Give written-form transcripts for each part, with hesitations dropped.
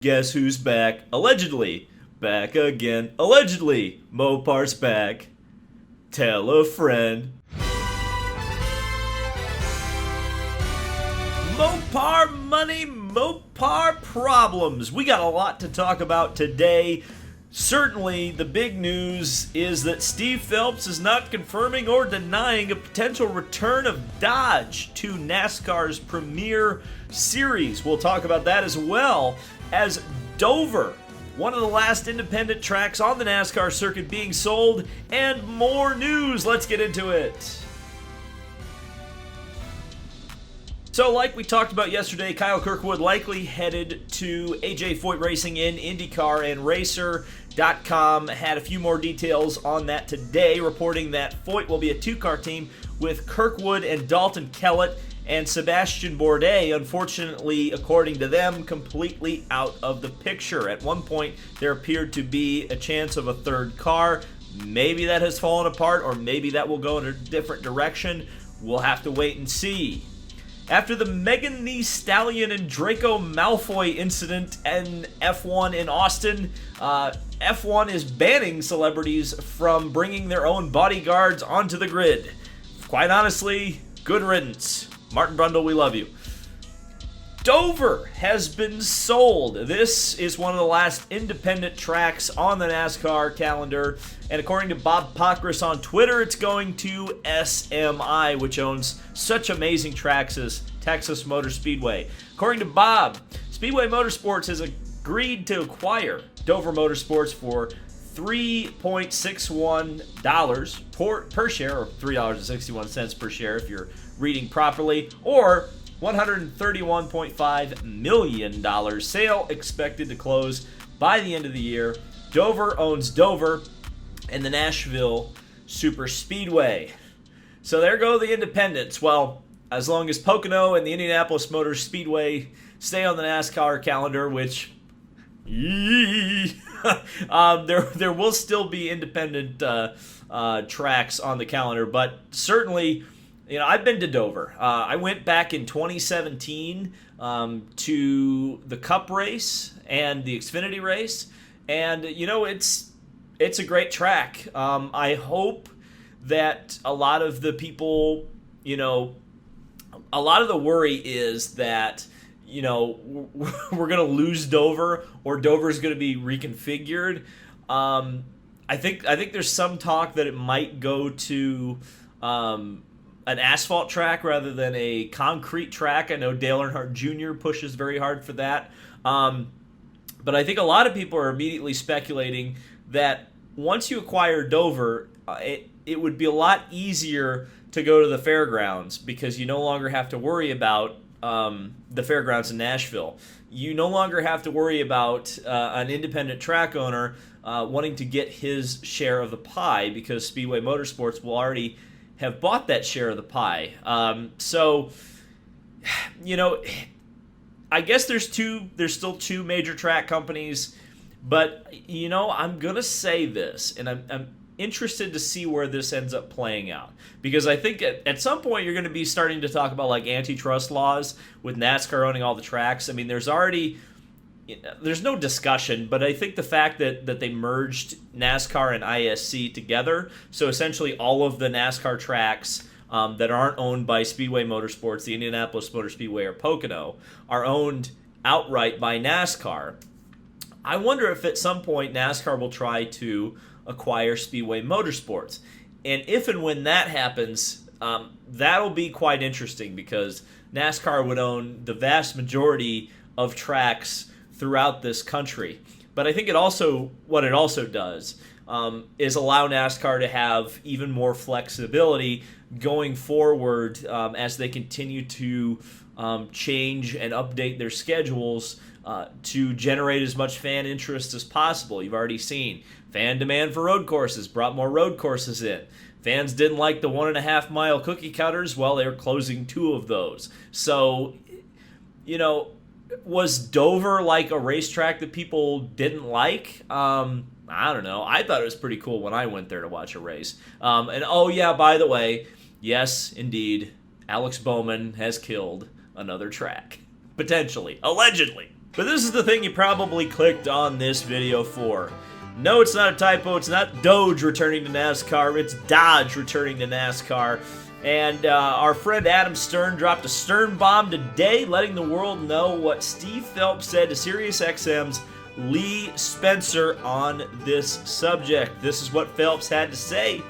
Guess who's back? Allegedly. Back again. Allegedly. Mopar's back. Tell a friend. Mopar money, Mopar problems. We got a lot to talk about today. Certainly, the big news is that Steve Phelps is not confirming or denying a potential return of Dodge to NASCAR's premier series. We'll talk about that as well as Dover, one of the last independent tracks on the NASCAR circuit being sold, and more news. Let's get into it. So like we talked about yesterday, Kyle Kirkwood likely headed to AJ Foyt Racing in IndyCar, and Racer.com had a few more details on that today, reporting that Foyt will be a two-car team with Kirkwood and Dalton Kellett and Sebastian Bourdais, unfortunately, according to them, completely out of the picture. At one point, there appeared to be a chance of a third car. Maybe that has fallen apart, or maybe that will go in a different direction. We'll have to wait and see. After the Megan Thee Stallion and Draco Malfoy incident in F1 in Austin, F1 is banning celebrities from bringing their own bodyguards onto the grid. Quite honestly, good riddance. Martin Brundle, we love you. Dover has been sold. This is one of the last independent tracks on the NASCAR calendar, and according to Bob Pockrass on Twitter, it's going to SMI, which owns such amazing tracks as Texas Motor Speedway. According to Bob, Speedway Motorsports has agreed to acquire Dover Motorsports for $3.61 per share, or $3.61 per share if you're reading properly, or $131.5 million. Sale expected to close by the end of the year. Dover owns Dover and the Nashville Super Speedway. So there go the independents. Well, as long as Pocono and the Indianapolis Motor Speedway stay on the NASCAR calendar, which there will still be independent tracks on the calendar, but certainly, I've been to Dover. I went back in 2017 to the Cup race and the Xfinity race, and it's a great track. I hope that a lot of the people, a lot of the worry is that we're going to lose Dover, or Dover's going to be reconfigured. I think there's some talk that it might go to an asphalt track rather than a concrete track. I know Dale Earnhardt Jr. pushes very hard for that. But I think a lot of people are immediately speculating that once you acquire Dover, it would be a lot easier to go to the fairgrounds, because you no longer have to worry about the fairgrounds in Nashville. You no longer have to worry about an independent track owner wanting to get his share of the pie, because Speedway Motorsports will already have bought that share of the pie. I guess there's still two major track companies, but I'm gonna say this, and I'm interested to see where this ends up playing out, because I think at some point you're going to be starting to talk about like antitrust laws with NASCAR owning all the tracks. I mean, there's no discussion, but I think the fact that they merged NASCAR and ISC together, so essentially all of the NASCAR tracks that aren't owned by Speedway Motorsports, the Indianapolis Motor Speedway, or Pocono, are owned outright by NASCAR. I wonder if at some point NASCAR will try to acquire Speedway Motorsports. And if and when that happens, that'll be quite interesting, because NASCAR would own the vast majority of tracks throughout this country. But I think what it also does is allow NASCAR to have even more flexibility going forward as they continue to change and update their schedules to generate as much fan interest as possible. You've already seen fan demand for road courses brought more road courses in. Fans didn't like the 1.5 mile cookie cutters. Well, they're closing 2 of those. So, was Dover like a racetrack that people didn't like? I don't know. I thought it was pretty cool when I went there to watch a race. And oh yeah, by the way, yes, indeed, Alex Bowman has killed another track. Potentially. Allegedly. But this is the thing you probably clicked on this video for. No, it's not a typo. It's not Doge returning to NASCAR. It's Dodge returning to NASCAR. And our friend Adam Stern dropped a Stern bomb today, letting the world know what Steve Phelps said to SiriusXM's Lee Spencer on this subject. This is what Phelps had to say.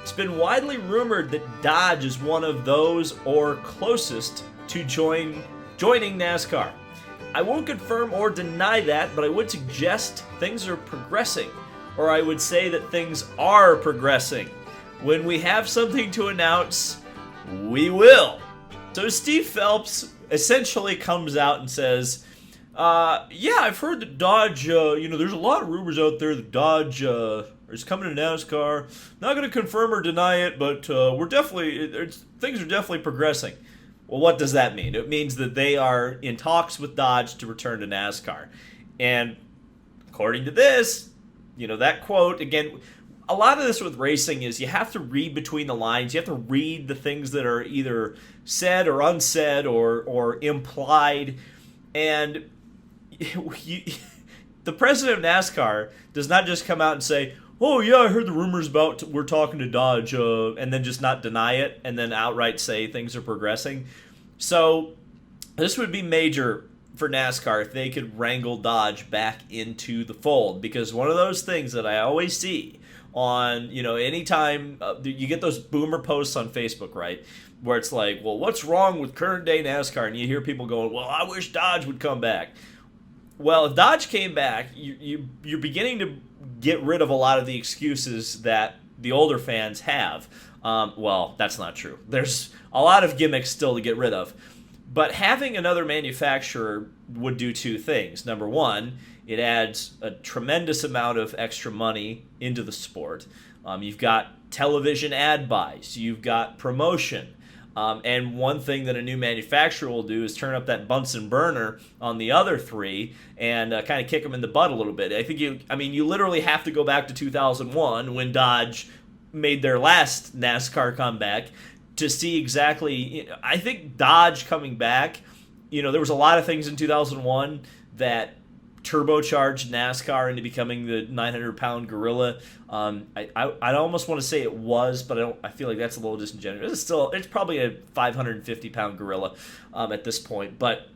It's been widely rumored that Dodge is one of those or closest to joining NASCAR. I won't confirm or deny that, but I would suggest things are progressing, or I would say that things are progressing. When we have something to announce, we will. So Steve Phelps essentially comes out and says, yeah, I've heard that Dodge, there's a lot of rumors out there that Dodge is coming to NASCAR. Not going to confirm or deny it, but things are definitely progressing. Well, what does that mean? It means that they are in talks with Dodge to return to NASCAR. And according to this, that quote, again, a lot of this with racing is you have to read between the lines. You have to read the things that are either said or unsaid or implied. And the president of NASCAR does not just come out and say, oh, yeah, I heard the rumors about we're talking to Dodge, and then just not deny it, and then outright say things are progressing. So this would be major for NASCAR if they could wrangle Dodge back into the fold, because one of those things that I always see on, anytime you get those boomer posts on Facebook, right, where it's like, well, what's wrong with current day NASCAR? And you hear people going, well, I wish Dodge would come back. Well, if Dodge came back, you're beginning to get rid of a lot of the excuses that the older fans have. Well, that's not true. There's a lot of gimmicks still to get rid of. But having another manufacturer would do two things. Number one, it adds a tremendous amount of extra money into the sport. You've got television ad buys. You've got promotion. And one thing that a new manufacturer will do is turn up that Bunsen burner on the other three and kind of kick them in the butt a little bit. I think you literally have to go back to 2001 when Dodge made their last NASCAR comeback to see exactly. I think Dodge coming back, there was a lot of things in 2001 that turbocharged NASCAR into becoming the 900-pound gorilla. I almost want to say it was, but I feel like that's a little disingenuous. It's probably a 550-pound gorilla at this point. But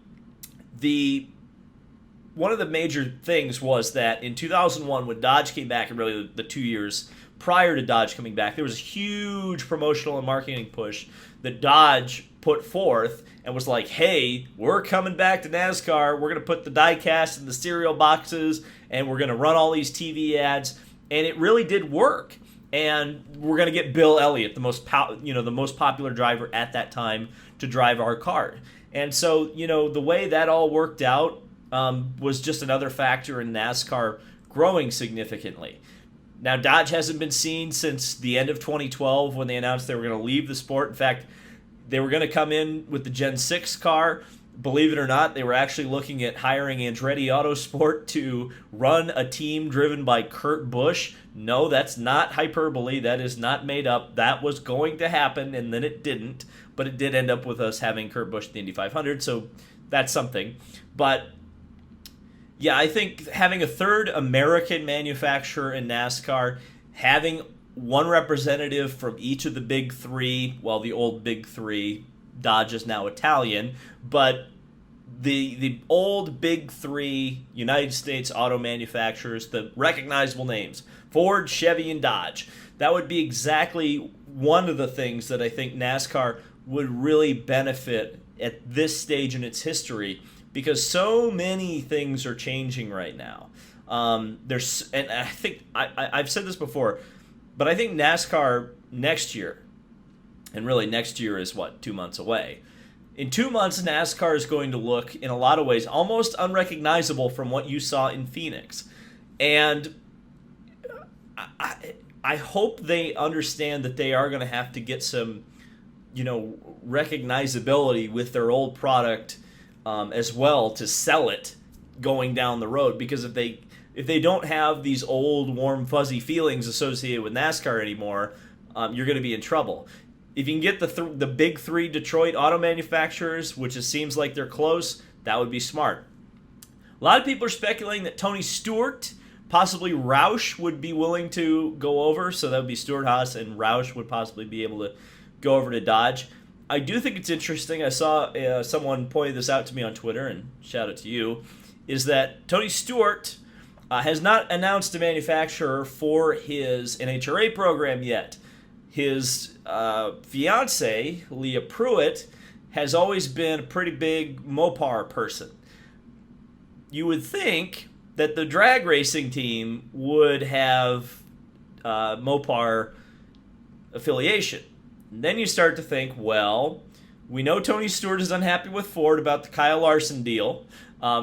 one of the major things was that in 2001, when Dodge came back, and really the 2 years prior to Dodge coming back, there was a huge promotional and marketing push that Dodge put forth and was like, hey, we're coming back to NASCAR. We're going to put the die-cast in the cereal boxes, and we're going to run all these TV ads. And it really did work. And we're going to get Bill Elliott, the most popular driver at that time, to drive our car. And so, the way that all worked out was just another factor in NASCAR growing significantly. Now, Dodge hasn't been seen since the end of 2012 when they announced they were going to leave the sport. In fact, they were going to come in with the Gen 6 car. Believe it or not, they were actually looking at hiring Andretti Autosport to run a team driven by Kurt Busch. No, that's not hyperbole. That is not made up. That was going to happen, and then it didn't. But it did end up with us having Kurt Busch in the Indy 500, so that's something. But yeah, I think having a third American manufacturer in NASCAR, having one representative from each of the big three, well, the old big three, Dodge is now Italian, but the old big three United States auto manufacturers, the recognizable names, Ford, Chevy, and Dodge, that would be exactly one of the things that I think NASCAR would really benefit at this stage in its history, because so many things are changing right now. And I think I've said this before, but I think NASCAR next year, and really next year is 2 months away. In 2 months, NASCAR is going to look, in a lot of ways, almost unrecognizable from what you saw in Phoenix. And I hope they understand that they are going to have to get some, recognizability with their old product as well to sell it going down the road. Because if they don't have these old, warm, fuzzy feelings associated with NASCAR anymore, you're going to be in trouble. If you can get the big three Detroit auto manufacturers, which it seems like they're close, that would be smart. A lot of people are speculating that Tony Stewart, possibly Roush, would be willing to go over. So that would be Stewart-Haas, and Roush would possibly be able to go over to Dodge. I do think it's interesting. I saw someone pointed this out to me on Twitter, and shout out to you, is that Tony Stewart has not announced a manufacturer for his NHRA program yet. His fiance, Leah Pruitt, has always been a pretty big Mopar person. You would think that the drag racing team would have Mopar affiliation. And then you start to think, well, we know Tony Stewart is unhappy with Ford about the Kyle Larson deal.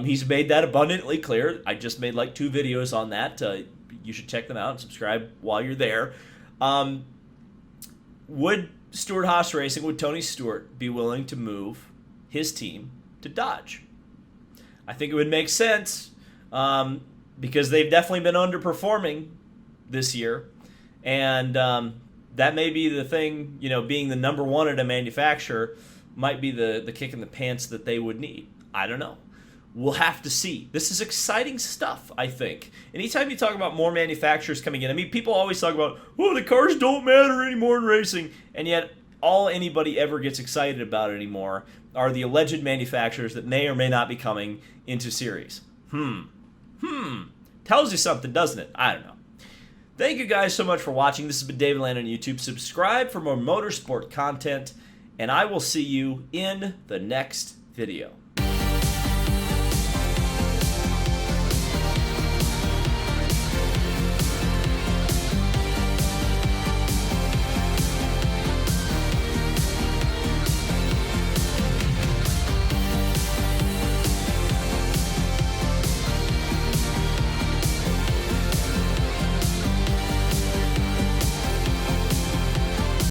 He's made that abundantly clear. I just made like 2 videos on that. You should check them out and subscribe while you're there. Would Stewart-Haas Racing, would Tony Stewart be willing to move his team to Dodge? I think it would make sense because they've definitely been underperforming this year. And that may be the thing, being the number one at a manufacturer might be the kick in the pants that they would need. I don't know. We'll have to see. This is exciting stuff, I think. Anytime you talk about more manufacturers coming in, people always talk about, the cars don't matter anymore in racing. And yet, all anybody ever gets excited about anymore are the alleged manufacturers that may or may not be coming into series. Tells you something, doesn't it? I don't know. Thank you guys so much for watching. This has been David Land on YouTube. Subscribe for more motorsport content, and I will see you in the next video.